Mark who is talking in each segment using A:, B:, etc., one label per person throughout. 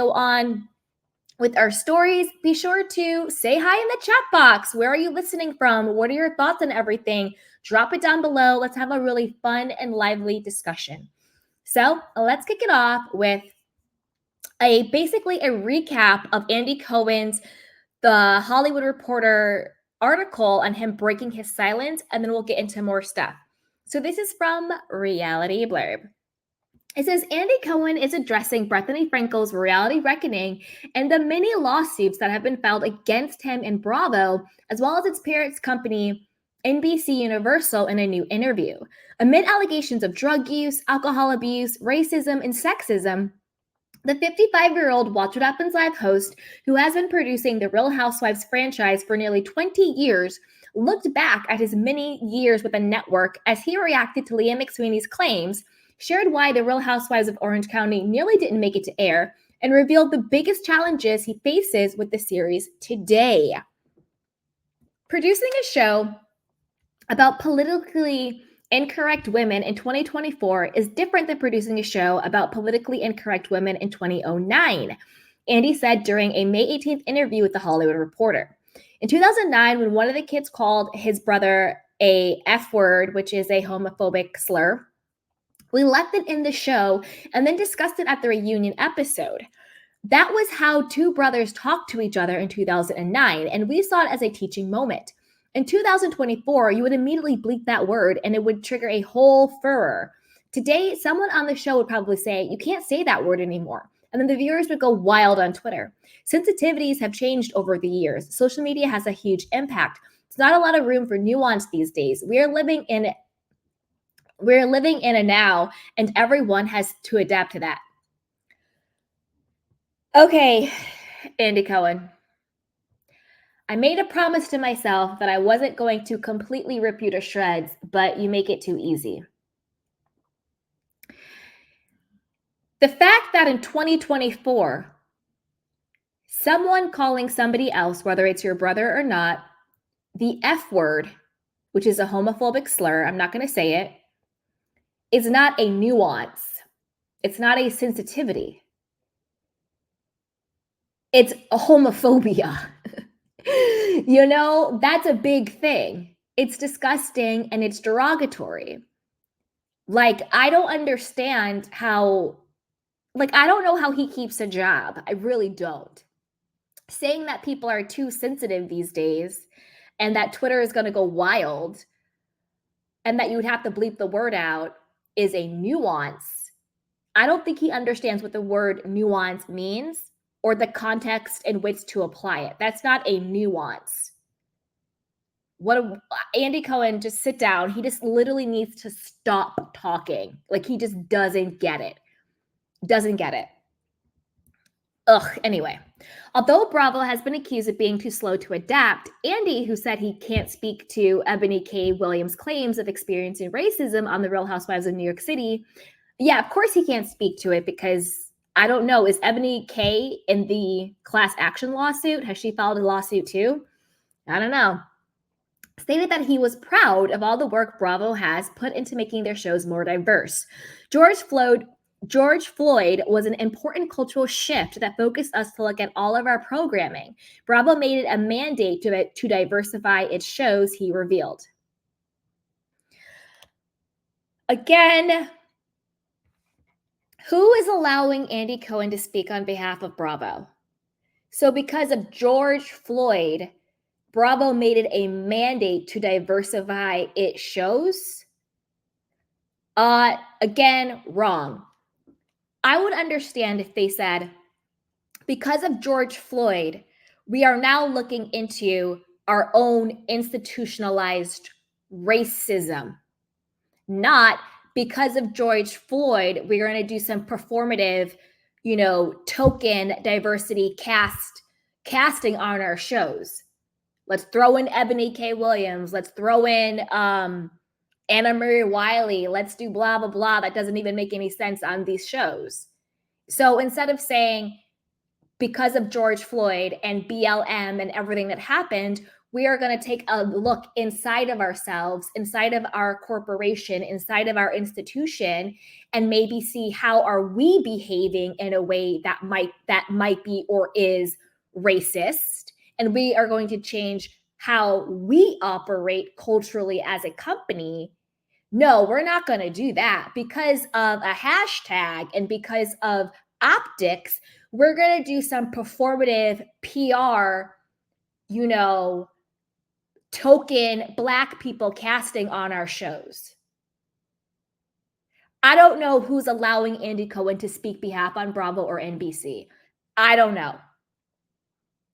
A: go on with our stories. Be sure to say hi in the chat box. Where are you listening from? What are your thoughts on everything? Drop it down below. Let's have a really fun and lively discussion. So let's kick it off with basically a recap of Andy Cohen's The Hollywood Reporter article on him breaking his silence, and then we'll get into more stuff. So this is from Reality Blurb. It says Andy Cohen is addressing Bethany Frankel's reality reckoning and the many lawsuits that have been filed against him in Bravo, as well as its parent company, NBC Universal, in a new interview. Amid allegations of drug use, alcohol abuse, racism, and sexism, the 55-year-old Watch What Happens Live host, who has been producing the Real Housewives franchise for nearly 20 years, looked back at his many years with the network as he reacted to Leah McSweeney's claims, shared why the Real Housewives of Orange County nearly didn't make it to air, and revealed the biggest challenges he faces with the series today. Producing a show about politically incorrect women in 2024 is different than producing a show about politically incorrect women in 2009, Andy said during a May 18th interview with The Hollywood Reporter. In 2009, when one of the kids called his brother a F word, which is a homophobic slur, we left it in the show and then discussed it at the reunion episode. That was how two brothers talked to each other in 2009, and we saw it as a teaching moment. In 2024, you would immediately bleep that word and it would trigger a whole furor. Today, someone on the show would probably say, you can't say that word anymore. And then the viewers would go wild on Twitter. Sensitivities have changed over the years. Social media has a huge impact. There's not a lot of room for nuance these days. We're living in a now, and everyone has to adapt to that. Okay, Andy Cohen. I made a promise to myself that I wasn't going to completely rip you to shreds, but you make it too easy. The fact that in 2024, someone calling somebody else, whether it's your brother or not, the F word, which is a homophobic slur, I'm not going to say it, is not a nuance. It's not a sensitivity. It's a homophobia. You know, that's a big thing. It's disgusting and it's derogatory. Like, I don't understand how, I don't know how he keeps a job. I really don't. Saying that people are too sensitive these days and that Twitter is going to go wild and that you would have to bleep the word out is a nuance. I don't think he understands what the word nuance means or the context in which to apply it. That's not a nuance. Andy Cohen, just sit down. He just literally needs to stop talking. Like, he just doesn't get it. Doesn't get it. Anyway, although Bravo has been accused of being too slow to adapt, Andy, who said he can't speak to Ebony K. Williams' claims of experiencing racism on The Real Housewives of New York City, yeah, of course he can't speak to it because, I don't know, is Ebony K. in the class action lawsuit? Has she filed a lawsuit too? I don't know. Stated that he was proud of all the work Bravo has put into making their shows more diverse. George Floyd was an important cultural shift that focused us to look at all of our programming. Bravo made it a mandate to diversify its shows, he revealed. Again, who is allowing Andy Cohen to speak on behalf of Bravo? So because of George Floyd, Bravo made it a mandate to diversify its shows? Again, wrong. I would understand if they said, because of George Floyd, we are now looking into our own institutionalized racism. Not because of George Floyd, we're going to do some performative, token diversity casting on our shows. Let's throw in Ebony K. Williams. Let's throw in Anna Marie Wiley. Let's do blah, blah, blah. That doesn't even make any sense on these shows. So instead of saying, because of George Floyd and BLM and everything that happened, We are going to take a look inside of ourselves, inside of our corporation, inside of our institution, and maybe see how are we behaving in a way that might be or is racist. And we are going to change how we operate culturally as a company. No, we're not going to do that because of a hashtag and because of optics. We're going to do some performative PR, token Black people casting on our shows. I don't know who's allowing Andy Cohen to speak behalf on Bravo or NBC. I don't know.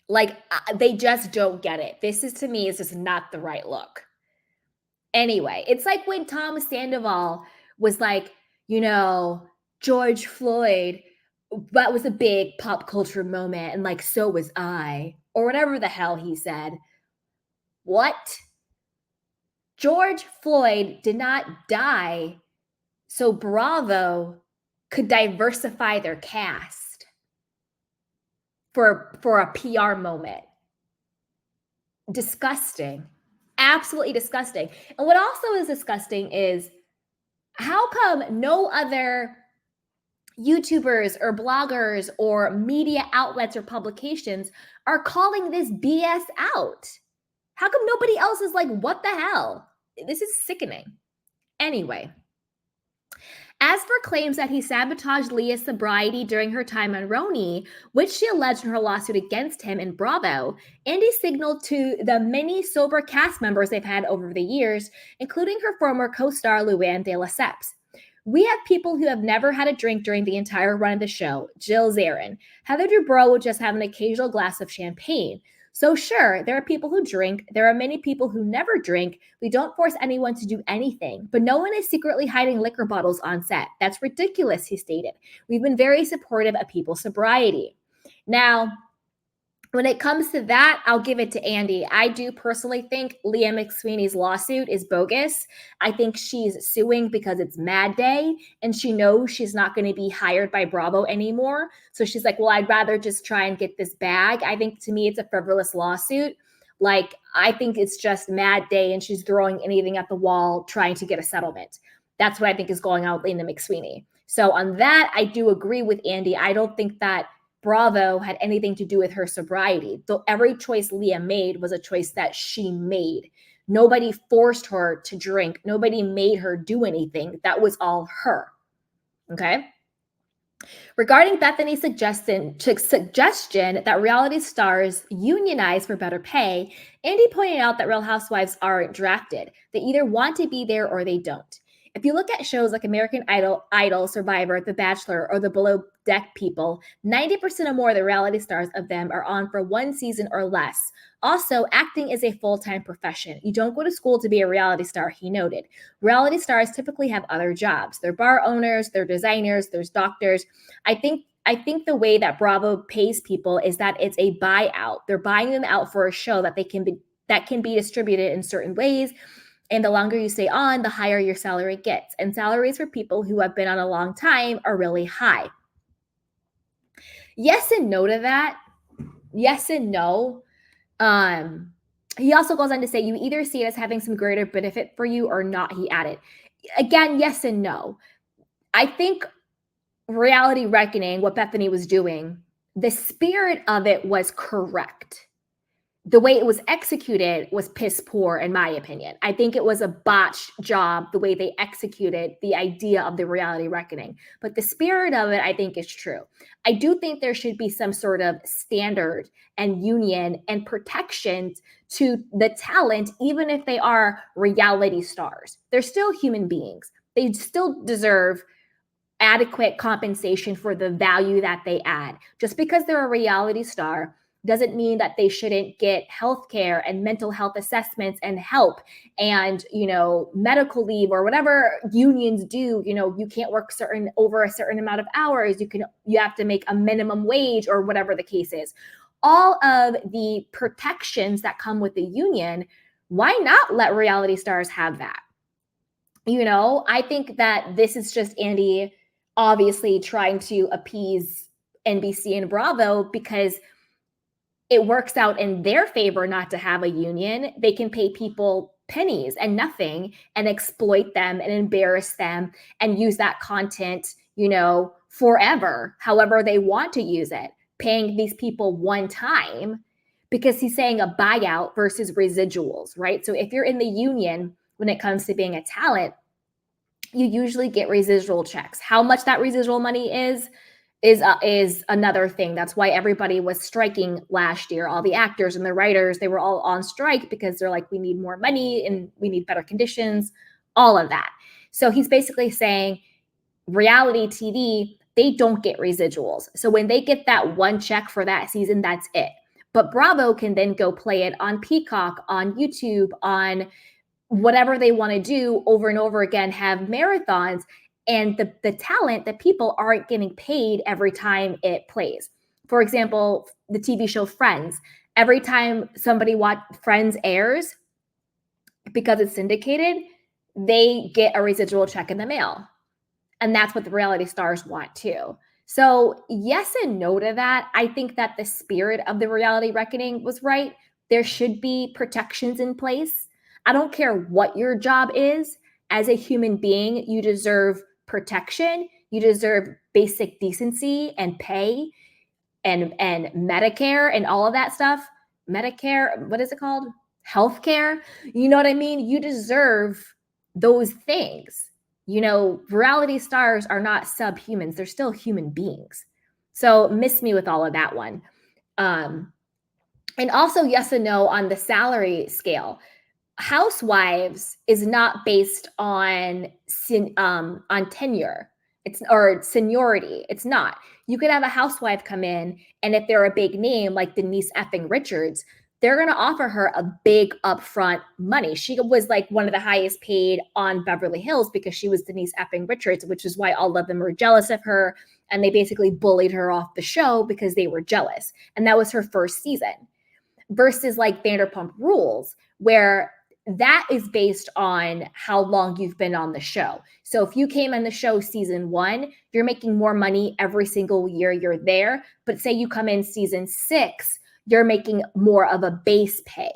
A: Like, they just don't get it. This is, to me, is just not the right look. Anyway, it's like when Tom Sandoval was like, George Floyd, that was a big pop culture moment, and like, so was I, or whatever the hell he said. What? George Floyd did not die so Bravo could diversify their cast for a PR moment. Disgusting. Absolutely disgusting. And what also is disgusting is how come no other YouTubers or bloggers or media outlets or publications are calling this BS out? How come nobody else is like, what the hell? This is sickening. Anyway, as for claims that he sabotaged Leah's sobriety during her time on Roni, which she alleged in her lawsuit against him in Bravo, Andy signaled to the many sober cast members they've had over the years, including her former co-star Luann de Lesseps. We have people who have never had a drink during the entire run of the show. Jill Zarin. Heather Dubrow will just have an occasional glass of champagne. So sure, there are people who drink. There are many people who never drink. We don't force anyone to do anything, but no one is secretly hiding liquor bottles on set. That's ridiculous, he stated. We've been very supportive of people's sobriety. Now, when it comes to that, I'll give it to Andy. I do personally think Leah McSweeney's lawsuit is bogus. I think she's suing because it's Mad Day and she knows she's not going to be hired by Bravo anymore. So she's like, well, I'd rather just try and get this bag. I think, to me, it's a frivolous lawsuit. Like, I think it's just Mad Day and she's throwing anything at the wall trying to get a settlement. That's what I think is going on with Leah McSweeney. So on that, I do agree with Andy. I don't think that Bravo had anything to do with her sobriety. Though every choice Leah made was a choice that she made. Nobody forced her to drink. Nobody made her do anything. That was all her. Okay? Regarding Bethany's suggestion that reality stars unionize for better pay, Andy pointed out that Real Housewives aren't drafted. They either want to be there or they don't. If you look at shows like American Idol, Survivor, The Bachelor, or the Below Deck People, 90% or more of the reality stars of them are on for one season or less. Also, acting is a full-time profession. You don't go to school to be a reality star, he noted. Reality stars typically have other jobs. They're bar owners, they're designers, there's doctors. I think the way that Bravo pays people is that it's a buyout. They're buying them out for a show that can be distributed in certain ways. And the longer you stay on, the higher your salary gets. And salaries for people who have been on a long time are really high. Yes and no to that. Yes and no. He also goes on to say, you either see it as having some greater benefit for you or not, he added. Again, yes and no. I think Reality Reckoning, what Bethany was doing, the spirit of it was correct. The way it was executed was piss poor, in my opinion. I think it was a botched job, the way they executed the idea of the Reality Reckoning. But the spirit of it, I think, is true. I do think there should be some sort of standard and union and protections to the talent, even if they are reality stars. They're still human beings. They still deserve adequate compensation for the value that they add. Just because they're a reality star doesn't mean that they shouldn't get healthcare and mental health assessments and help and, medical leave or whatever unions do. You can't work over a certain amount of hours. You have to make a minimum wage or whatever the case is. All of the protections that come with the union, why not let reality stars have that? I think that this is just Andy obviously trying to appease NBC and Bravo because it works out in their favor not to have a union. They can pay people pennies and nothing and exploit them and embarrass them and use that content, forever, however they want to use it, paying these people one time, because he's saying a buyout versus residuals, right? So if you're in the union, when it comes to being a talent, you usually get residual checks. How much that residual money is another thing. That's why everybody was striking last year. All the actors and the writers, they were all on strike because they're like, we need more money and we need better conditions, all of that. So he's basically saying reality TV, they don't get residuals. So when they get that one check for that season, that's it. But Bravo can then go play it on Peacock, on YouTube, on whatever they want to do over and over again, have marathons, and the talent, the people aren't getting paid every time it plays. For example, the TV show Friends, every time somebody watch Friends airs, because it's syndicated, they get a residual check in the mail. And that's what the reality stars want too. So yes and no to that. I think that the spirit of the reality reckoning was right. There should be protections in place. I don't care what your job is. As a human being, you deserve protection. You deserve basic decency and pay and Medicare and all of that stuff. Medicare, what is it called? Healthcare. You know what I mean? You deserve those things. Reality stars are not subhumans. They're still human beings. So miss me with all of that one. And also yes and no on the salary scale. Housewives is not based on tenure. Or seniority. It's not. You could have a housewife come in, and if they're a big name like Denise effing Richards, they're going to offer her a big upfront money. She was like one of the highest paid on Beverly Hills because she was Denise effing Richards, which is why all of them were jealous of her. And they basically bullied her off the show because they were jealous. And that was her first season. Versus like Vanderpump Rules, where that is based on how long you've been on the show. So if you came on the show season 1, you're making more money every single year you're there. But say you come in season 6, you're making more of a base pay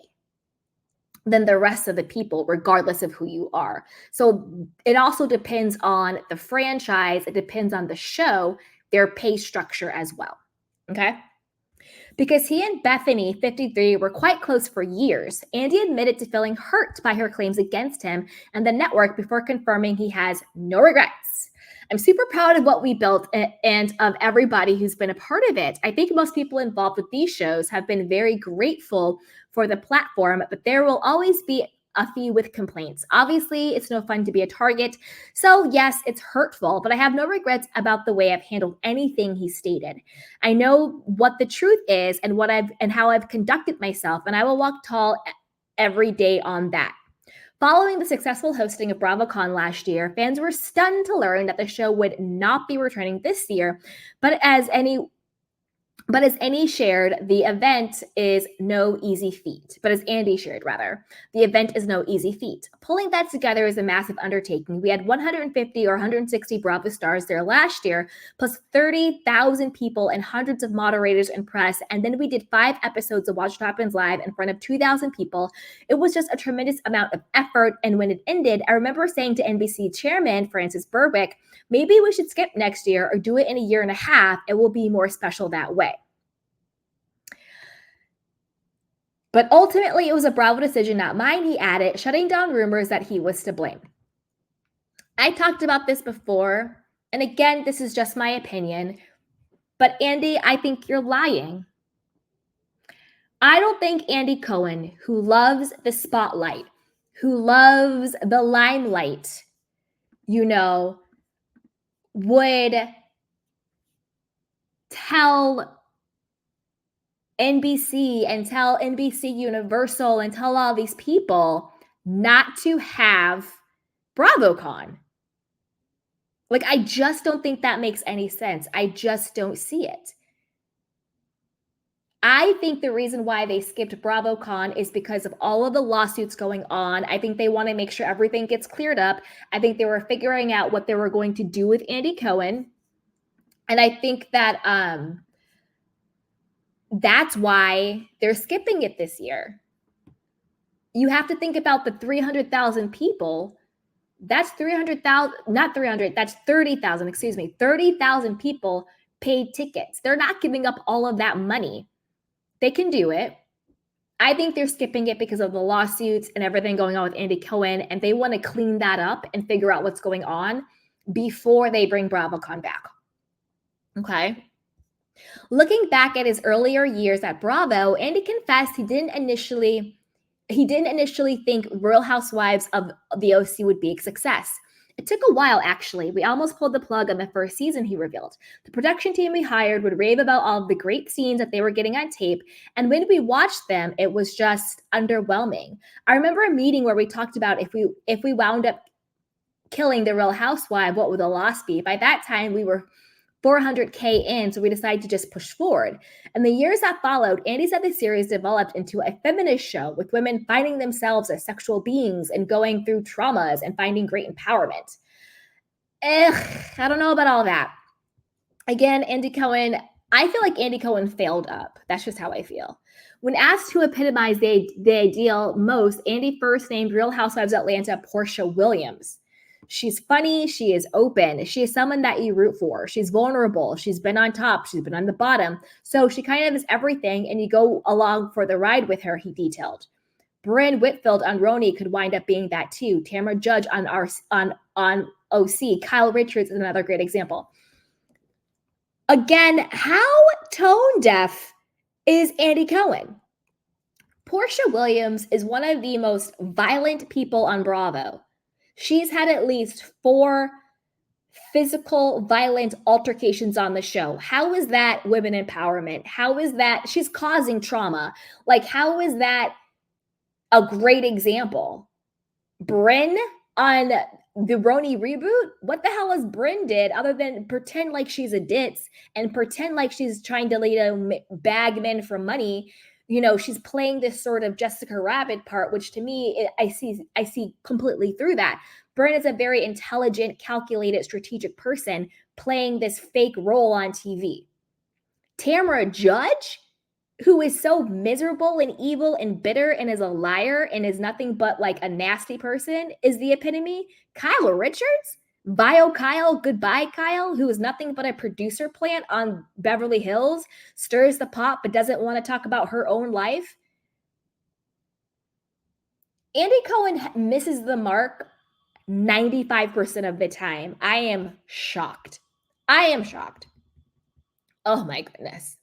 A: than the rest of the people, regardless of who you are. So it also depends on the franchise. It depends on the show, their pay structure as well. Okay. Because he and Bethany, 53, were quite close for years, Andy admitted to feeling hurt by her claims against him and the network before confirming he has no regrets. I'm super proud of what we built and of everybody who's been a part of it. I think most people involved with these shows have been very grateful for the platform, but there will always be a few with complaints. Obviously, it's no fun to be a target. So yes, it's hurtful, but I have no regrets about the way I've handled anything he stated. I know what the truth is and how I've conducted myself, and I will walk tall every day on that. Following the successful hosting of BravoCon last year, fans were stunned to learn that the show would not be returning this year, but as Andy shared, the event is no easy feat. But as Andy shared, rather, the event is no easy feat. Pulling that together is a massive undertaking. We had 150 or 160 Bravo stars there last year, plus 30,000 people and hundreds of moderators and press. And then we did 5 episodes of Watch What Happens Live in front of 2,000 people. It was just a tremendous amount of effort. And when it ended, I remember saying to NBC chairman Francis Berwick, maybe we should skip next year or do it in a year and a half. It will be more special that way. But ultimately, it was a Bravo decision, not mine, he added, shutting down rumors that he was to blame. I talked about this before, and again, this is just my opinion, but Andy, I think you're lying. I don't think Andy Cohen, who loves the spotlight, who loves the limelight, would tell NBC and tell NBC Universal and tell all these people not to have BravoCon. Like, I just don't think that makes any sense. I just don't see it. I think the reason why they skipped BravoCon is because of all of the lawsuits going on. I think they want to make sure everything gets cleared up. I think they were figuring out what they were going to do with Andy Cohen. And I think that That's why they're skipping it this year. You have to think about the 300,000 people. That's 300,000, not 300, that's 30,000, excuse me. 30,000 people paid tickets. They're not giving up all of that money. They can do it. I think they're skipping it because of the lawsuits and everything going on with Andy Cohen, and they want to clean that up and figure out what's going on before they bring BravoCon back. Okay. Looking back at his earlier years at Bravo, Andy confessed he didn't initially think Real Housewives of the OC would be a success. It took a while, actually. We almost pulled the plug on the first season, he revealed. The production team we hired would rave about all of the great scenes that they were getting on tape, and when we watched them, it was just underwhelming. I remember a meeting where we talked about if we wound up killing the Real Housewife, what would the loss be? By that time, we were 400K in, so we decided to just push forward. And the years that followed, Andy said the series developed into a feminist show with women finding themselves as sexual beings and going through traumas and finding great empowerment. I don't know about all that. Again, Andy Cohen, I feel like Andy Cohen failed up. That's just how I feel. When asked who epitomized the ideal most, Andy first named Real Housewives of Atlanta Portia Williams. She's funny. She is open. She is someone that you root for. She's vulnerable. She's been on top. She's been on the bottom. So she kind of is everything, and you go along for the ride with her, he detailed. Brynn Whitfield on Roni could wind up being that too. Tamara Judge on OC. Kyle Richards is another great example. Again, how tone deaf is Andy Cohen? Portia Williams is one of the most violent people on Bravo. She's had at least 4 physical violent altercations on the show. How is that women empowerment? How is that she's causing trauma? Like, how is that a great example? Brynn on the Roni reboot? What the hell has Brynn did other than pretend like she's a ditz and pretend like she's trying to bag men for money? You know, she's playing this sort of Jessica Rabbit part, which to me, I see completely through that. Brynn is a very intelligent, calculated, strategic person playing this fake role on TV. Tamara Judge, who is so miserable and evil and bitter and is a liar and is nothing but like a nasty person, is the epitome. Kyle Richards, Bio Kyle, goodbye Kyle, who is nothing but a producer plant on Beverly Hills, stirs the pot but doesn't want to talk about her own life. Andy Cohen misses the mark 95% of the time. I am shocked. Oh my goodness.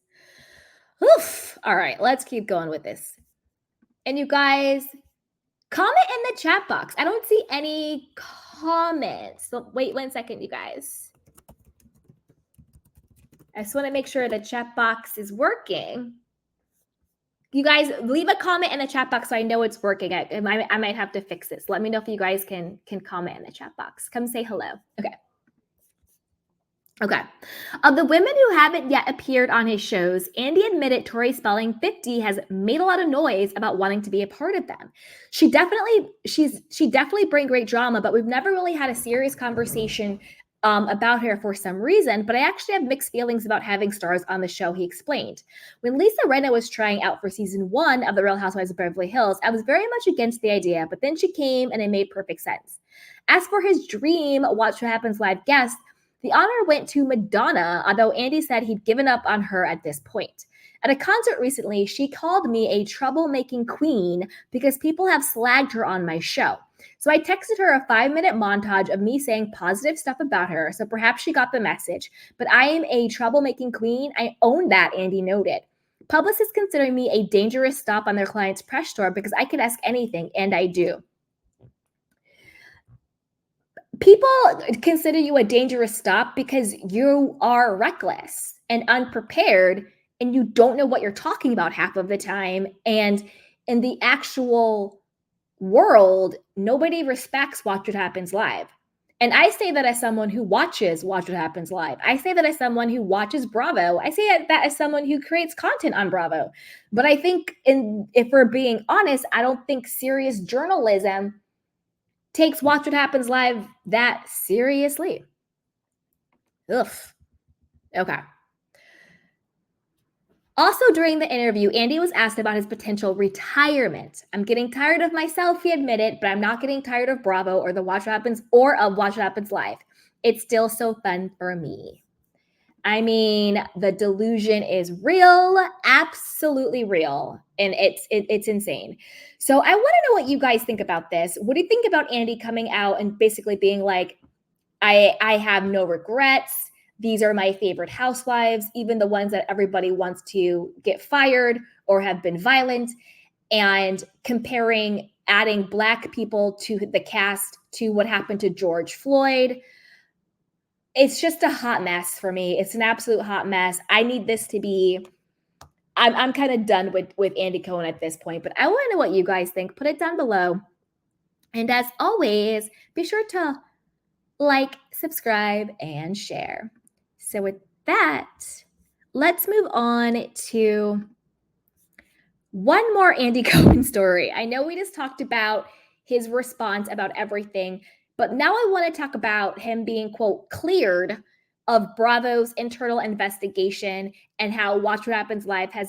A: Oof. All right, let's keep going with this. And you guys, comment in the chat box. I don't see any comments. So wait 1 second, you guys. I just want to make sure the chat box is working. You guys, leave a comment in the chat box so I know it's working. I might have to fix this. Let me know if you guys can comment in the chat box. Come say hello. Okay. Of the women who haven't yet appeared on his shows, Andy admitted Tori Spelling 50 has made a lot of noise about wanting to be a part of them. She definitely bring great drama, but we've never really had a serious conversation about her for some reason. But I actually have mixed feelings about having stars on the show, he explained. When Lisa Rinna was trying out for season 1 of The Real Housewives of Beverly Hills, I was very much against the idea, but then she came and it made perfect sense. As for his dream Watch What Happens Live guest, the honor went to Madonna, although Andy said he'd given up on her at this point. At a concert recently, she called me a troublemaking queen because people have slagged her on my show. So I texted her a 5-minute montage of me saying positive stuff about her, so perhaps she got the message. But I am a troublemaking queen. I own that, Andy noted. Publicists consider me a dangerous stop on their client's press tour because I can ask anything, and I do. People consider you a dangerous stop because you are reckless and unprepared and you don't know what you're talking about half of the time. And in the actual world, nobody respects Watch What Happens Live. And I say that as someone who watches Watch What Happens Live. I say that as someone who watches Bravo. I say that as someone who creates content on Bravo. But I think if we're being honest, I don't think serious journalism takes Watch What Happens Live that seriously. Ugh. Okay. Also, during the interview, Andy was asked about his potential retirement. I'm getting tired of myself, he admitted, but I'm not getting tired of Bravo or the Watch What Happens or of Watch What Happens Live. It's still so fun for me. I mean, the delusion is real, absolutely real, and it's insane. So I want to know what you guys think about this. What do you think about Andy coming out and basically being like, I have no regrets. These are my favorite housewives, even the ones that everybody wants to get fired or have been violent, and comparing adding Black people to the cast to what happened to George Floyd. It's just a hot mess for me. It's an absolute hot mess. I need this to be. I'm kind of done with Andy Cohen at this point, but I want to know what you guys think. Put it down below. And as always, be sure to like, subscribe, and share. So with that, let's move on to one more Andy Cohen story. I know we just talked about his response about everything, but now I want to talk about him being, quote, cleared of Bravo's internal investigation and how Watch What Happens Live has